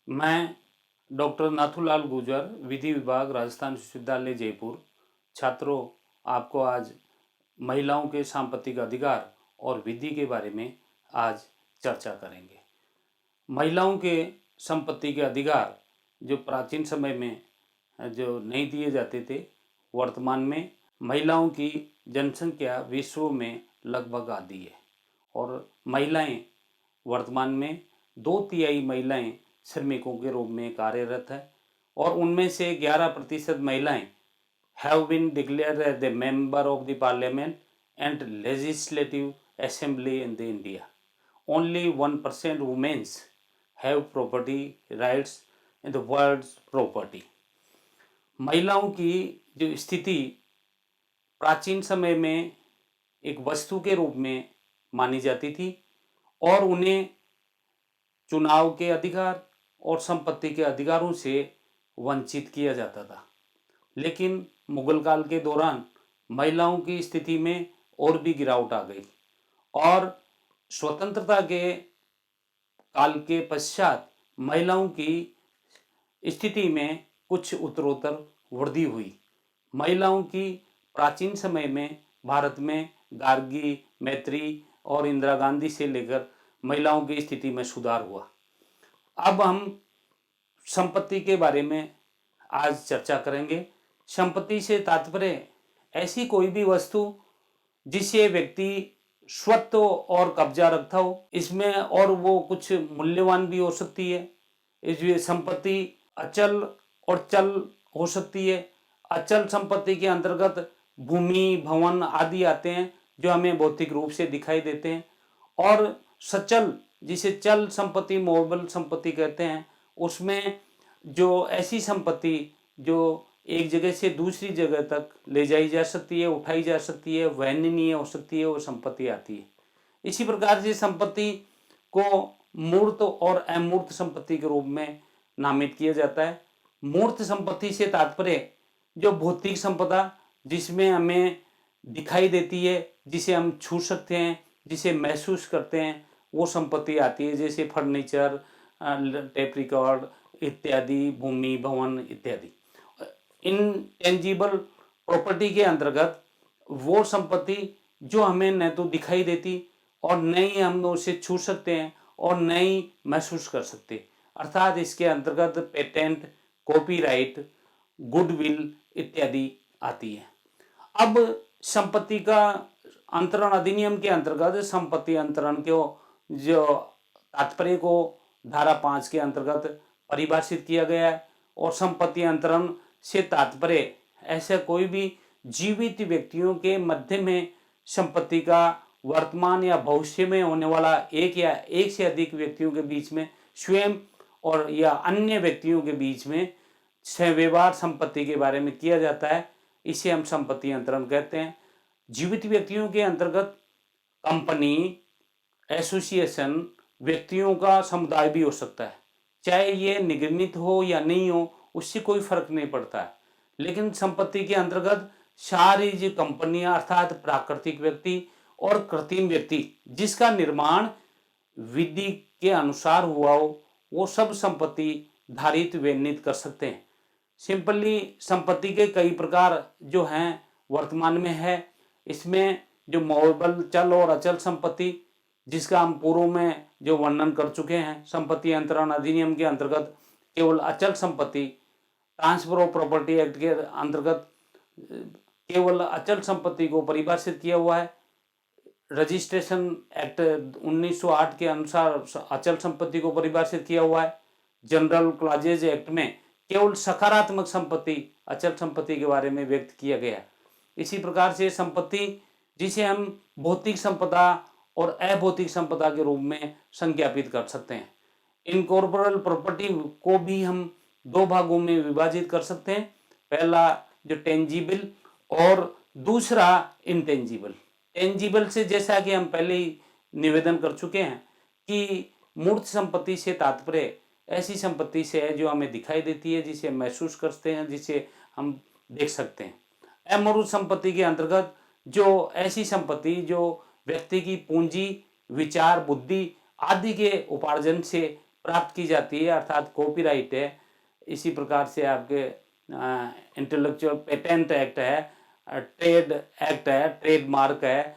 मैं डॉक्टर नाथूलाल गुर्जर, विधि विभाग, राजस्थान विश्वविद्यालय जयपुर। छात्रों, आपको आज महिलाओं के सांप्रदायिक अधिकार और विधि के बारे में आज चर्चा करेंगे। महिलाओं के संपत्ति के अधिकार जो प्राचीन समय में जो नहीं दिए जाते थे, वर्तमान में महिलाओं की जनसंख्या विश्व में लगभग आधी है और महिलाएं वर्तमान में 2/3 महिलाएं श्रमिकों के रूप में कार्यरत है और उनमें से 11% महिलाएं have been declared as the member of the parliament and legislative assembly in the India. Only 1% women have property rights in the world's property. महिलाओं की जो स्थिति प्राचीन समय में एक वस्तु के रूप में मानी जाती थी और उन्हें चुनाव के अधिकार और संपत्ति के अधिकारों से वंचित किया जाता था। लेकिन मुगल काल के दौरान महिलाओं की स्थिति में और भी गिरावट आ गई और स्वतंत्रता के काल के पश्चात महिलाओं की स्थिति में कुछ उत्तरोत्तर वृद्धि हुई। महिलाओं की प्राचीन समय में भारत में गार्गी, मैत्री और इंदिरा गांधी से लेकर महिलाओं की स्थिति में सुधार हुआ। अब हम संपत्ति के बारे में आज चर्चा करेंगे। संपत्ति से तात्पर्य ऐसी कोई भी वस्तु जिसे व्यक्ति स्वत्व और कब्जा रखता हो, इसमें और वो कुछ मूल्यवान भी हो सकती है। इसलिए संपत्ति अचल और चल हो सकती है। अचल संपत्ति के अंतर्गत भूमि, भवन आदि आते हैं जो हमें भौतिक रूप से दिखाई देते हैं और सचल जिसे चल संपत्ति, मूवेबल संपत्ति कहते हैं, उसमें जो ऐसी संपत्ति जो एक जगह से दूसरी जगह तक ले जाई जा सकती है, उठाई जा सकती है, वहनीय हो सकती है, वो संपत्ति आती है। इसी प्रकार से संपत्ति को मूर्त और अमूर्त संपत्ति के रूप में नामित किया जाता है। मूर्त संपत्ति से तात्पर्य जो भौतिक संपदा जिसमें हमें दिखाई देती है, जिसे हम छू सकते हैं, जिसे महसूस करते हैं, वो संपत्ति आती है। जैसे फर्नीचर, टेप रिकॉर्ड इत्यादि, भूमि, भवन इत्यादि। इनटेंजिबल प्रॉपर्टी के अंतर्गत वो संपत्ति जो हमें न तो दिखाई देती और न ही हम उसे छू सकते हैं और न ही महसूस कर सकते, अर्थात इसके अंतर्गत पेटेंट, कॉपीराइट, गुडविल इत्यादि आती है। अब संपत्ति का अंतरण अधिनियम के अंतर्गत संपत्ति अंतरण के जो तात्पर्य को धारा 5 के अंतर्गत परिभाषित किया गया है और संपत्ति अंतरण से तात्पर्य ऐसे कोई भी जीवित व्यक्तियों के मध्य में संपत्ति का वर्तमान या भविष्य में होने वाला एक या एक से अधिक व्यक्तियों के बीच में स्वयं और या अन्य व्यक्तियों के बीच में व्यवहार संपत्ति के बारे में किया जाता है, इसे हम संपत्ति अंतरण कहते हैं। जीवित व्यक्तियों के अंतर्गत कंपनी, एसोसिएशन, व्यक्तियों का समुदाय भी हो सकता है, चाहे ये निगमित हो या नहीं हो, उससे कोई फर्क नहीं पड़ता है। लेकिन संपत्ति के अंतर्गत सारी जो कंपनियां अर्थात प्राकृतिक व्यक्ति और कृत्रिम व्यक्ति जिसका निर्माण विधि के अनुसार हुआ हो, वो सब संपत्ति धारित वर्णित कर सकते हैं। सिंपली संपत्ति के कई प्रकार जो हैं वर्तमान में है। इसमें जो मूवेबल चल और अचल संपत्ति जिसका हम पूर्व में जो वर्णन कर चुके हैं, संपत्ति अंतरण अधिनियम के अंतर्गत केवल अचल संपत्ति, ट्रांसफर ऑफ प्रॉपर्टी एक्ट के अंतर्गत केवल अचल संपत्ति को परिभाषित किया हुआ है। रजिस्ट्रेशन एक्ट 1908 के अनुसार अचल संपत्ति को परिभाषित किया हुआ है। जनरल क्लॉजेज एक्ट में केवल सकारात्मक संपत्ति, अचल संपत्ति के बारे में व्यक्त किया गया। इसी प्रकार से संपत्ति जिसे हम भौतिक संपदा और अभौतिक संपदा के रूप में संज्ञापित कर सकते हैं। इनकॉर्पोरेबल प्रॉपर्टी को भी हम दो भागों में विभाजित कर सकते हैं, पहला जो टेंजिबल और दूसरा इनटेंजिबल। टेंजिबल से जैसा कि हम पहले ही निवेदन कर चुके हैं कि मूर्त संपत्ति से तात्पर्य ऐसी संपत्ति से है जो हमें दिखाई देती है, जिसे महसूस करते हैं, जिसे हम देख सकते हैं। अमूर्त संपत्ति के अंतर्गत जो ऐसी संपत्ति जो व्यक्ति की पूंजी, विचार, बुद्धि आदि के उपार्जन से प्राप्त की जाती है, अर्थात कॉपीराइट है। इसी प्रकार से आपके इंटेलेक्चुअल पेटेंट एक्ट है, ट्रेड एक्ट है, ट्रेडमार्क है,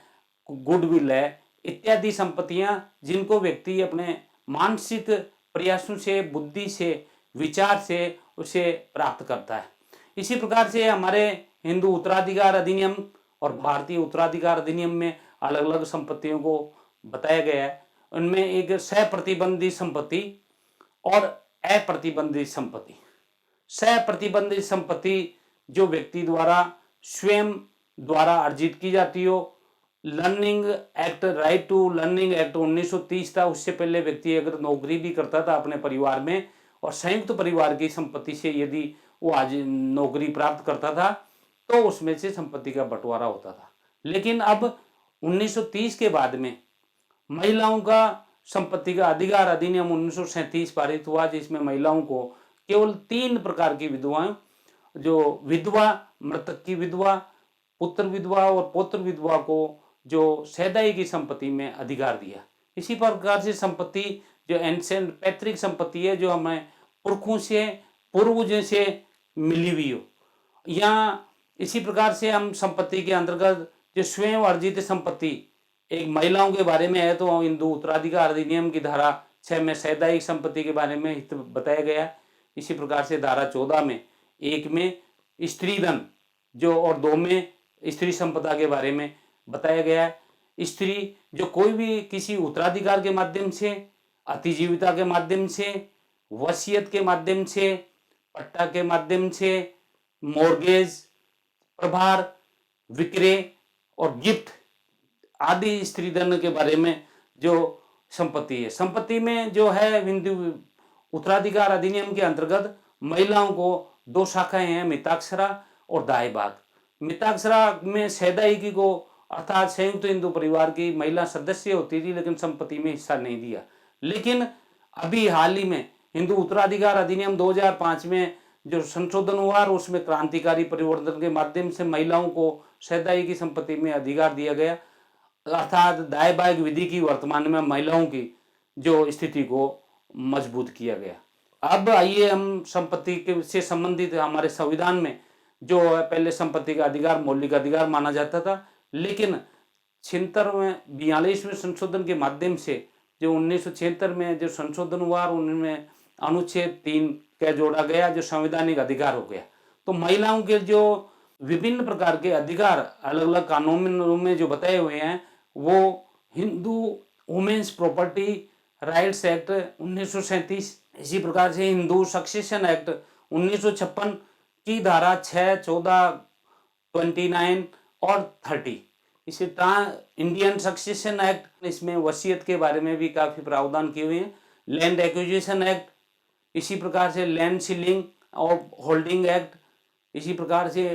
गुडविल है, इत्यादि संपत्तियां जिनको व्यक्ति अपने मानसिक प्रयासों से, बुद्धि से, विचार से उसे प्राप्त करता है। इसी प्रकार से हमारे हिंदू उत्तराधिकार अधिनियम और भारतीय उत्तराधिकार अधिनियम में अलग अलग संपत्तियों को बताया गया है। उनमें एक सप्रतिबंधित संपत्ति और अप्रतिबंधित संपत्ति। सप्रतिबंधित संपत्ति जो व्यक्ति द्वारा स्वयं द्वारा अर्जित की जाती हो। Learning act, right to learning act 1930 था। उससे पहले व्यक्ति अगर नौकरी भी करता था अपने परिवार में और संयुक्त परिवार की संपत्ति से यदि वो आज नौकरी प्राप्त करता था तो उसमें से संपत्ति का बंटवारा होता था। लेकिन अब 1930 के बाद में महिलाओं का संपत्ति का अधिकार अधिनियम 1937 पारित हुआ, जिसमें महिलाओं को केवल 3 प्रकार की विधवाएं, जो विधवा, मृतक की विधवा, पुत्र विधवा और पौत्र विधवा को जो सैदाई की संपत्ति में अधिकार दिया। इसी प्रकार से संपत्ति जो एंसेंट पैतृक संपत्ति है, जो हमें पुरखों से, पूर्वजों से मिली हुई हो, या इसी प्रकार से हम संपत्ति के अंतर्गत जो स्वयं अर्जित संपत्ति एक महिलाओं के बारे में है तो हिंदू उत्तराधिकार अधिनियम की धारा 6 में सैदाई संपत्ति के बारे में हित बताया गया है। इसी प्रकार से धारा 14 में 1 में स्त्री धन जो और 2 में स्त्री संपदा के बारे में बताया गया है। स्त्री जो कोई भी किसी उत्तराधिकार के माध्यम से, अतिजीविता के माध्यम से, वसीयत के माध्यम से, पट्टा के माध्यम से, मॉर्गेज, प्रभार, विक्रय और गिफ्ट आदि स्त्री धन के बारे में जो संपत्ति है। संपत्ति में जो है हिंदू उत्तराधिकार अधिनियम के अंतर्गत महिलाओं को 2 शाखाएं हैं, मिताक्षरा और दाई भाग। मिताक्षरा में सैदाई की को अर्थात संयुक्त हिंदू परिवार की महिला सदस्य होती थी, लेकिन संपत्ति में हिस्सा नहीं दिया। लेकिन अभी हाल ही में हिंदू उत्तराधिकार अधिनियम 2005 में जो संशोधन हुआ और उसमें क्रांतिकारी परिवर्तन के माध्यम से महिलाओं को सैदाई की संपत्ति में अधिकार दिया गया, अर्थात दाई भाग विधि की वर्तमान में महिलाओं की जो स्थिति को मजबूत किया गया। अब आइए हम संपत्ति के से संबंधित हमारे संविधान में जो है, पहले संपत्ति का अधिकार मौलिक अधिकार माना जाता था, लेकिन 76 में 42वें संशोधन के माध्यम से जो 1976 में जो संशोधन हुआ और उनमें अनुच्छेद 3 का जोड़ा गया जो संवैधानिक अधिकार हो गया। तो महिलाओं के जो विभिन्न प्रकार के अधिकार अलग अलग कानूनों में जो बताए हुए हैं वो Hindu women's property rights act 1937, इसी प्रकार से हिंदू सक्सेशन एक्ट 1956 की धारा 6, 14, 29 और 30, इसे इंडियन सक्सेशन एक्ट, इसमें वसीयत के बारे में भी काफ़ी प्रावधान किए हुए हैं। लैंड एक्विजिशन एक्ट, इसी प्रकार से लैंड सीलिंग और होल्डिंग एक्ट, इसी प्रकार से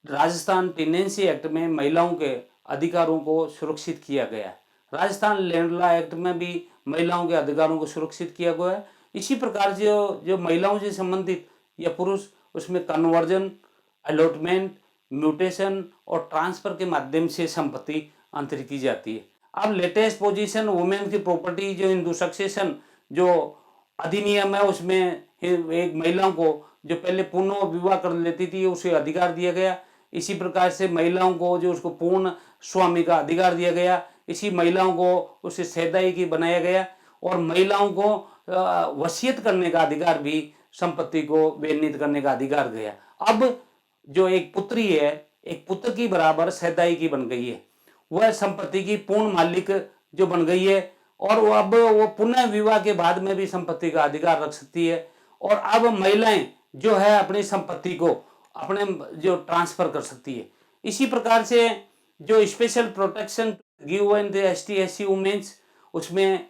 राजस्थान टेनेंसी एक्ट में महिलाओं के अधिकारों को सुरक्षित किया गया है। राजस्थान लैंड लॉ एक्ट में भी महिलाओं के अधिकारों को सुरक्षित किया गया है। इसी प्रकार से जो महिलाओं से संबंधित या पुरुष, उसमें कन्वर्जन, अलॉटमेंट, म्यूटेशन और ट्रांसफर के माध्यम से संपत्ति अंतरित की जाती है। अब लेटेस्ट पोजीशन वुमेन की प्रॉपर्टी जो हिंदू सक्सेशन जो अधिनियम है उसमें एक महिलाओं को जो पहले पुनः विवाह कर लेती थी उसे अधिकार दिया गया। इसी प्रकार से महिलाओं को जो उसको पूर्ण स्वामी का अधिकार दिया गया। इसी महिलाओं को उसे सैदाई की बनाया गया और महिलाओं को वसीयत करने का अधिकार भी, संपत्ति को वर्णित करने का अधिकार गया। अब जो एक पुत्री है, एक पुत्र की बराबर सैदाई की बन गई है, वह संपत्ति की पूर्ण मालिक जो बन गई है और वो अब वो पुनः विवाह के बाद में भी संपत्ति का अधिकार रख सकती है। और अब महिलाएं जो है अपनी संपत्ति को अपने जो ट्रांसफर कर सकती है। इसी प्रकार से जो special protection given the ST/SC women's, उसमें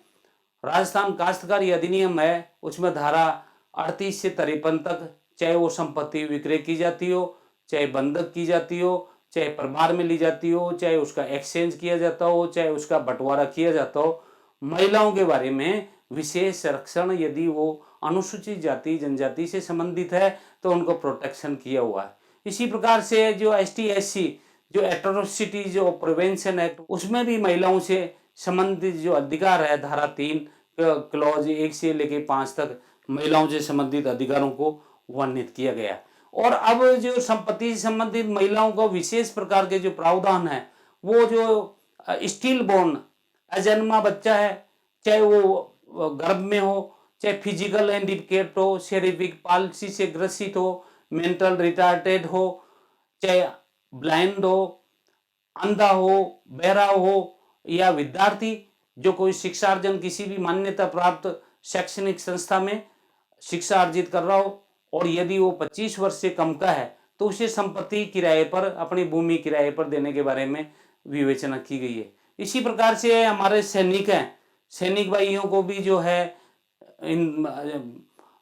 राजस्थान काश्तकारी अधिनियम है, उसमें धारा 38 से 53 तक, चाहे वो संपत्ति विक्रय की जाती हो, चाहे बंधक की जाती हो, चाहे प्रभार में ली जाती हो, चाहे उसका एक्सचेंज किया जाता हो, चाहे उसका बंटवारा किया जाता हो, महिलाओं के बारे में विशेष संरक्षण, यदि वो अनुसूचित जाति जनजाति से संबंधित है तो उनको प्रोटेक्शन किया हुआ है। इसी प्रकार से जो ST/SC जो एट्रोसिटी जो प्रिवेंशन एक्ट, उसमें भी महिलाओं से संबंधित जो अधिकार है धारा 3 क्लॉज 1 से लेके 5 तक महिलाओं से संबंधित अधिकारों को वर्णित किया गया। और अब जो संपत्ति से संबंधित महिलाओं को विशेष प्रकार के जो प्रावधान है, वो जो स्टिल बोर्न अजन्मा बच्चा है, चाहे वो गर्भ में हो, चाहे फिजिकल हैंडिकेप्ट हो, सेरेब्रिक पाल्सी से ग्रसित हो, मेंटल रिटार्टेड हो, चाहे ब्लाइंड हो, अंधा हो, बहरा हो, या विद्यार्थी जो कोई शिक्षार्जन किसी भी मान्यता प्राप्त शैक्षणिक संस्था में शिक्षा अर्जित कर रहा हो, और यदि वो 25 वर्ष से कम का है तो उसे संपत्ति किराए पर, अपनी भूमि किराए पर देने के बारे में विवेचना की गई है। इसी प्रकार से हमारे सैनिक हैं, सैनिक भाइयों को भी जो है इन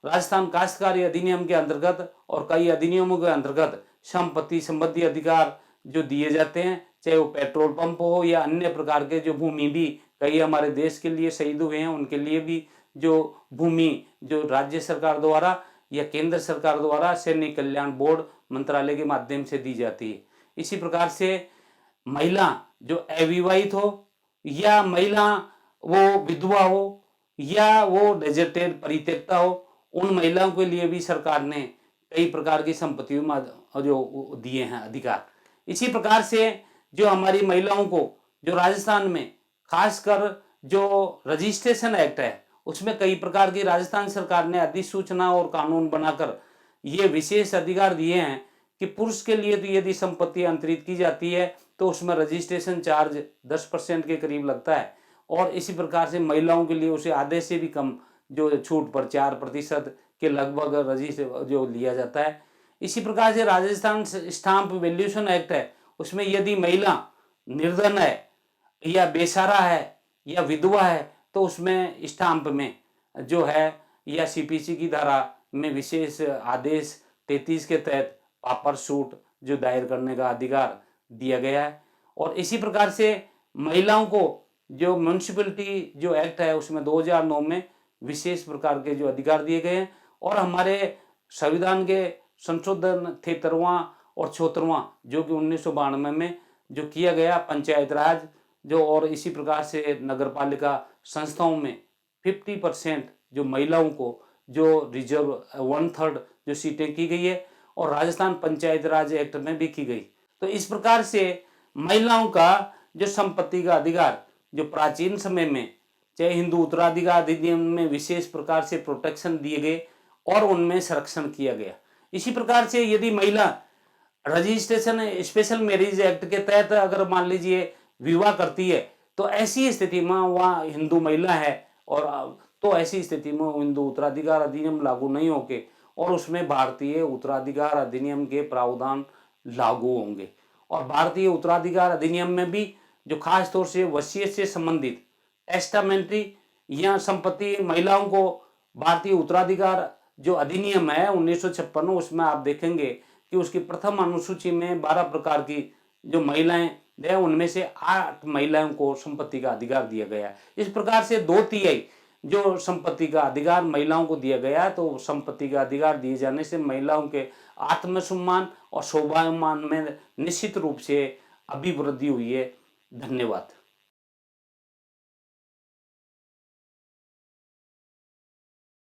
राजस्थान काश्तकारी अधिनियम के अंतर्गत और कई अधिनियमों के अंतर्गत संपत्ति संबंधी अधिकार जो दिए जाते हैं, चाहे वो पेट्रोल पंप हो या अन्य प्रकार के जो भूमि भी कई हमारे देश के लिए शहीद हुए हैं, उनके लिए भी जो भूमि जो राज्य सरकार द्वारा या केंद्र सरकार द्वारा सैनिक कल्याण बोर्ड मंत्रालय के माध्यम से दी जाती है। इसी प्रकार से महिला जो अविवाहित हो या महिला वो विधवा हो या वो डेजर्टेड परित्यक्ता हो, उन महिलाओं के लिए भी सरकार ने कई प्रकार की संपत्तियों जो दिए हैं अधिकार। इसी प्रकार से जो हमारी महिलाओं को जो राजस्थान में खासकर जो रजिस्ट्रेशन एक्ट है, उसमें कई प्रकार की राजस्थान सरकार ने अधिसूचना और कानून बनाकर ये विशेष अधिकार दिए हैं कि पुरुष के लिए तो यदि संपत्ति अंतरित की जाती है तो उसमें रजिस्ट्रेशन चार्ज 10% के करीब लगता है, और इसी प्रकार से महिलाओं के लिए उसे आधे से भी कम जो छूट पर 4% के लगभग रजिस्टर जो लिया जाता है। इसी प्रकार से राजस्थान स्टाम्प वैल्यूएशन एक्ट है, उसमें यदि महिला निर्धन है या बेसहारा है या विधवा है तो उसमें स्टाम्प में जो है या सीपीसी की धारा में विशेष आदेश 33 के तहत पापर सूट जो दायर करने का अधिकार दिया गया है। और इसी प्रकार से महिलाओं को जो म्यूनिसिपैलिटी जो एक्ट है उसमें 2009 में विशेष प्रकार के जो अधिकार दिए गए हैं। और हमारे संविधान के संशोधन 73वां और 74वां जो कि 1992 में जो किया गया पंचायत राज जो, और इसी प्रकार से नगरपालिका संस्थाओं में 50% जो महिलाओं को जो रिजर्व 1/3 जो सीटें की गई है, और राजस्थान पंचायत राज एक्ट में भी की गई। तो इस प्रकार से महिलाओं का जो संपत्ति का अधिकार जो प्राचीन समय में चाहे हिंदू उत्तराधिकार अधिनियम में विशेष प्रकार से प्रोटेक्शन दिए गए और उनमें संरक्षण किया गया। इसी प्रकार से यदि महिला रजिस्ट्रेशन स्पेशल मैरिज एक्ट के तहत अगर मान लीजिए विवाह करती है तो ऐसी स्थिति में वह हिंदू महिला है, और तो ऐसी स्थिति में हिंदू उत्तराधिकार अधिनियम लागू नहीं होंगे और उसमें भारतीय उत्तराधिकार अधिनियम के प्रावधान लागू होंगे। और भारतीय उत्तराधिकार अधिनियम में भी जो खास तौर से वसीयत से संबंधित टेस्टामेंट्री या संपत्ति महिलाओं को भारतीय उत्तराधिकार जो अधिनियम है 1956, उसमें आप देखेंगे कि उसकी प्रथम अनुसूची में 12 प्रकार की जो महिलाएं है उनमें से 8 महिलाओं को संपत्ति का अधिकार दिया गया। इस प्रकार से 2/3 जो संपत्ति का अधिकार महिलाओं को दिया गया, तो संपत्ति का अधिकार दिए जाने से महिलाओं के आत्मसम्मान और स्वाभिमान में निश्चित रूप से अभिवृद्धि हुई है। धन्यवाद।